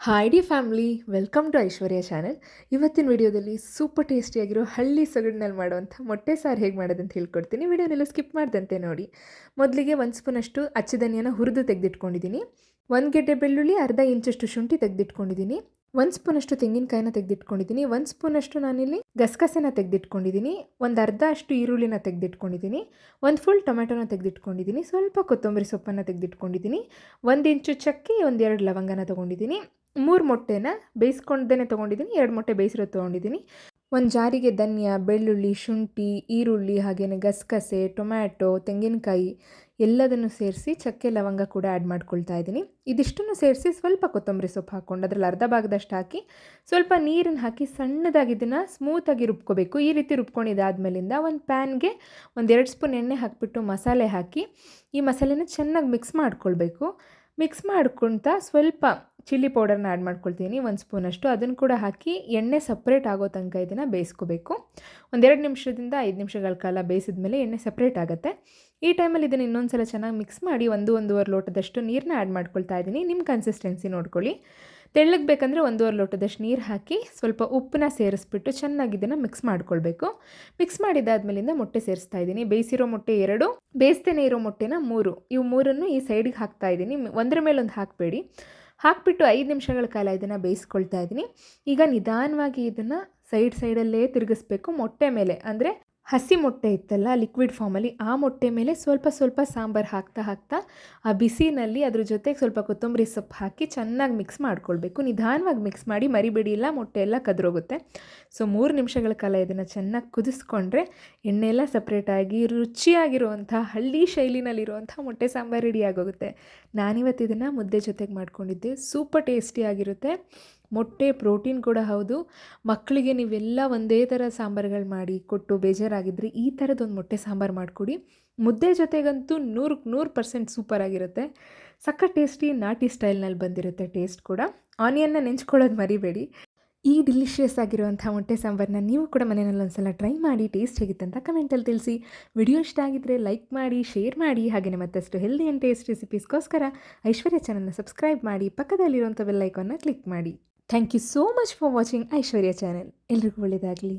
Hi the family, welcome to Aishwarya channel. ಇವತ್ತಿನ ವಿಡಿಯೋದಲ್ಲಿ super ಟೇಸ್ಟಿಯಾಗಿರೋ ಹಳ್ಳಿ ಸೊಗಡಿನಲ್ಲಿ ಮಾಡುವಂಥ ಮೊಟ್ಟೆ ಸಾರು ಹೇಗೆ ಮಾಡೋದಂತ ಹೇಳ್ಕೊಡ್ತೀನಿ. ವಿಡಿಯೋನೆಲ್ಲ ಸ್ಕಿಪ್ ಮಾಡ್ದಂತೆ ನೋಡಿ. ಮೊದಲಿಗೆ 1 ಸ್ಪೂನಷ್ಟು ಅಚ್ಚ ಹುರಿದು ತೆಗೆದಿಟ್ಕೊಂಡಿದ್ದೀನಿ. 1 ಗೆಡ್ಡೆ ಬೆಳ್ಳುಳ್ಳಿ, ಅರ್ಧ ಇಂಚಷ್ಟು ಶುಂಠಿ ತೆಗೆದಿಟ್ಕೊಂಡಿದ್ದೀನಿ. 1 ಸ್ಪೂನಷ್ಟು ತೆಂಗಿನಕಾಯಿನ ತೆಗೆದಿಟ್ಕೊಂಡಿದ್ದೀನಿ. 1 ಸ್ಪೂನಷ್ಟು ನಾನಿಲ್ಲಿ ಗಸಗಸೆನ ತೆಗೆದಿಟ್ಕೊಂಡಿದ್ದೀನಿ. ಒಂದು ಅರ್ಧ ಅಷ್ಟು ಈರುಳ್ಳಿನ ತೆಗೆದಿಟ್ಕೊಂಡಿದ್ದೀನಿ. 1 ಫುಲ್ ಟೊಮೆಟೊನ ತೆಗೆದಿಟ್ಕೊಂಡಿದ್ದೀನಿ. ಸ್ವಲ್ಪ ಕೊತ್ತಂಬರಿ ಸೊಪ್ಪನ್ನು ತೆಗೆದಿಟ್ಕೊಂಡಿದ್ದೀನಿ. 1 ಇಂಚು ಚಕ್ಕೆ, 1-2 ಲವಂಗನ ತೊಗೊಂಡಿದ್ದೀನಿ. 3 ಮೊಟ್ಟೆನ ಬೇಯಿಸ್ಕೊಂಡೇ ತೊಗೊಂಡಿದ್ದೀನಿ. 2 ಮೊಟ್ಟೆ ಬೇಯಿಸಿರೋದು ತೊಗೊಂಡಿದ್ದೀನಿ. ಒಂದು ಜಾರಿಗೆ ಧನಿಯಾ, ಬೆಳ್ಳುಳ್ಳಿ, ಶುಂಠಿ, ಈರುಳ್ಳಿ, ಹಾಗೆಯೇ ಗಸಗಸೆ, ಟೊಮ್ಯಾಟೊ, ತೆಂಗಿನಕಾಯಿ ಎಲ್ಲದನ್ನು ಸೇರಿಸಿ ಚಕ್ಕೆ ಲವಂಗ ಕೂಡ ಆ್ಯಡ್ ಮಾಡ್ಕೊಳ್ತಾ ಇದ್ದೀನಿ. ಇದಿಷ್ಟನ್ನು ಸೇರಿಸಿ ಸ್ವಲ್ಪ ಕೊತ್ತಂಬರಿ ಸೊಪ್ಪು ಹಾಕ್ಕೊಂಡು ಅದರಲ್ಲಿ ಅರ್ಧ ಭಾಗದಷ್ಟು ಹಾಕಿ ಸ್ವಲ್ಪ ನೀರನ್ನು ಹಾಕಿ ಸಣ್ಣದಾಗಿ ಇದನ್ನು ಸ್ಮೂತಾಗಿ ರುಬ್ಕೋಬೇಕು. ಈ ರೀತಿ ರುಬ್ಕೊಂಡಿದ್ದಾದ್ಮೇಲಿಂದ ಒಂದು ಪ್ಯಾನ್ಗೆ 1-2 ಸ್ಪೂನ್ ಎಣ್ಣೆ ಹಾಕಿಬಿಟ್ಟು ಮಸಾಲೆ ಹಾಕಿ ಈ ಮಸಾಲೆನ ಚೆನ್ನಾಗಿ ಮಿಕ್ಸ್ ಮಾಡ್ಕೊಳ್ಬೇಕು. ಮಿಕ್ಸ್ ಮಾಡ್ಕೊಳ್ತಾ ಸ್ವಲ್ಪ ಚಿಲ್ಲಿ ಪೌಡರ್ನ ಆ್ಯಡ್ ಮಾಡ್ಕೊಳ್ತೀನಿ, 1 ಸ್ಪೂನಷ್ಟು. ಅದನ್ನು ಕೂಡ ಹಾಕಿ ಎಣ್ಣೆ ಸಪ್ರೇಟ್ ಆಗೋ ತನಕ ಇದನ್ನು ಬೇಯಿಸ್ಕೋಬೇಕು. 1-2 ನಿಮಿಷದಿಂದ 5 ನಿಮಿಷಗಳ ಕಾಲ ಬೇಯಿಸಿದ ಮೇಲೆ ಎಣ್ಣೆ ಸಪ್ರೇಟ್ ಆಗುತ್ತೆ. ಈ ಟೈಮಲ್ಲಿ ಇದನ್ನು ಇನ್ನೊಂದು ಸಲ ಚೆನ್ನಾಗಿ ಮಿಕ್ಸ್ ಮಾಡಿ 1-1.5 ಲೋಟದಷ್ಟು ನೀರನ್ನ ಆ್ಯಡ್ ಮಾಡ್ಕೊಳ್ತಾ ಇದ್ದೀನಿ. ನಿಮ್ಮ ಕನ್ಸಿಸ್ಟೆನ್ಸಿ ನೋಡ್ಕೊಳ್ಳಿ. ತೆಳ್ಳಗೆ ಬೇಕಂದರೆ 1.5 ಲೋಟದಷ್ಟು ನೀರು ಹಾಕಿ ಸ್ವಲ್ಪ ಉಪ್ಪನ್ನ ಸೇರಿಸ್ಬಿಟ್ಟು ಚೆನ್ನಾಗಿ ಇದನ್ನು ಮಿಕ್ಸ್ ಮಾಡ್ಕೊಳ್ಬೇಕು. ಮಿಕ್ಸ್ ಮಾಡಿದಾದ್ಮೇಲಿಂದ ಮೊಟ್ಟೆ ಸೇರಿಸ್ತಾ ಇದ್ದೀನಿ. ಬೇಯಿಸಿರೋ ಮೊಟ್ಟೆ 2, ಬೇಯಿಸ್ತೇನೆ ಇರೋ ಮೊಟ್ಟೆನ 3. ಇವು 3 ಈ ಸೈಡಿಗೆ ಹಾಕ್ತಾ ಇದ್ದೀನಿ. ಒಂದರ ಮೇಲೊಂದು ಹಾಕಬೇಡಿ. ಹಾಕಿಬಿಟ್ಟು 5 ನಿಮಿಷಗಳ ಕಾಲ ಇದನ್ನು ಬೇಯಿಸ್ಕೊಳ್ತಾ ಇದ್ದೀನಿ. ಈಗ ನಿಧಾನವಾಗಿ ಇದನ್ನು ಸೈಡಲ್ಲೇ ತಿರುಗಿಸ್ಬೇಕು. ಮೊಟ್ಟೆ ಮೇಲೆ ಅಂದರೆ ಹಸಿ ಮೊಟ್ಟೆ ಇತ್ತಲ್ಲ ಲಿಕ್ವಿಡ್ ಫಾರ್ಮಲ್ಲಿ, ಆ ಮೊಟ್ಟೆ ಮೇಲೆ ಸ್ವಲ್ಪ ಸಾಂಬಾರು ಹಾಕ್ತಾ ಆ ಬಿಸಿನಲ್ಲಿ ಅದ್ರ ಜೊತೆಗೆ ಸ್ವಲ್ಪ ಕೊತ್ತಂಬರಿ ಸೊಪ್ಪು ಹಾಕಿ ಚೆನ್ನಾಗಿ ಮಿಕ್ಸ್ ಮಾಡ್ಕೊಳ್ಬೇಕು. ನಿಧಾನವಾಗಿ ಮಿಕ್ಸ್ ಮಾಡಿ, ಮರಿಬೇಡಿ, ಇಲ್ಲ ಮೊಟ್ಟೆ ಎಲ್ಲ ಕದ್ರೋಗುತ್ತೆ. ಸೊ 3 ನಿಮಿಷಗಳ ಕಾಲ ಇದನ್ನು ಚೆನ್ನಾಗಿ ಕುದಿಸ್ಕೊಂಡ್ರೆ ಎಣ್ಣೆ ಎಲ್ಲ ಸಪ್ರೇಟಾಗಿ ರುಚಿಯಾಗಿರುವಂಥ ಹಳ್ಳಿ ಶೈಲಿನಲ್ಲಿರುವಂಥ ಮೊಟ್ಟೆ ಸಾಂಬಾರು ರೆಡಿ ಆಗೋಗುತ್ತೆ. ನಾನಿವತ್ತು ಇದನ್ನು ಮುದ್ದೆ ಜೊತೆಗೆ ಮಾಡ್ಕೊಂಡಿದ್ದೆ. ಸೂಪರ್ ಟೇಸ್ಟಿಯಾಗಿರುತ್ತೆ. ಮೊಟ್ಟೆ ಪ್ರೋಟೀನ್ ಕೂಡ ಹೌದು. ಮಕ್ಕಳಿಗೆ ನೀವೆಲ್ಲ ಒಂದೇ ಥರ ಸಾಂಬಾರುಗಳು ಮಾಡಿ ಕೊಟ್ಟು ಬೇಜಾರಾಗಿದ್ದರೆ ಈ ಥರದೊಂದು ಮೊಟ್ಟೆ ಸಾಂಬಾರು ಮಾಡಿಕೊಡಿ. ಮುದ್ದೆ ಜೊತೆಗಂತೂ 100% ಸೂಪರಾಗಿರುತ್ತೆ. ಸಖತ್ ಟೇಸ್ಟಿ, ನಾಟಿ ಸ್ಟೈಲ್ನಲ್ಲಿ ಬಂದಿರುತ್ತೆ ಟೇಸ್ಟ್ ಕೂಡ. ಆನಿಯನ್ನ ನೆಂಚ್ಕೊಳ್ಳೋದು ಮರಿಬೇಡಿ. ಈ ಡಿಲಿಷಿಯಸ್ ಆಗಿರುವಂಥ ಮೊಟ್ಟೆ ಸಾಂಬಾರನ್ನ ನೀವು ಕೂಡ ಮನೆಯಲ್ಲಿ ಒಂದ್ಸಲ ಟ್ರೈ ಮಾಡಿ ಟೇಸ್ಟ್ ಹೇಗಿತ್ತಂತ ಕಮೆಂಟಲ್ಲಿ ತಿಳಿಸಿ. ವಿಡಿಯೋ ಇಷ್ಟ ಆಗಿದ್ದರೆ ಲೈಕ್ ಮಾಡಿ, ಶೇರ್ ಮಾಡಿ. ಹಾಗೆಯೇ ಮತ್ತಷ್ಟು ಹೆಲ್ದಿ ಆ್ಯಂಡ್ ಟೇಸ್ಟ್ ರೆಸಿಪೀಸ್ಗೋಸ್ಕರ ಐಶ್ವರ್ಯ ಚಾನಲ್ನ ಸಬ್ಸ್ಕ್ರೈಬ್ ಮಾಡಿ, ಪಕ್ಕದಲ್ಲಿರುವಂಥ ಬೆಲ್ ಐಕಾನ್ನ ಕ್ಲಿಕ್ ಮಾಡಿ. Thank you so much for watching Aishwarya channel. ಎಲ್ರಿಗೂ ಒಳ್ಳೆಯದಾಗಲಿ.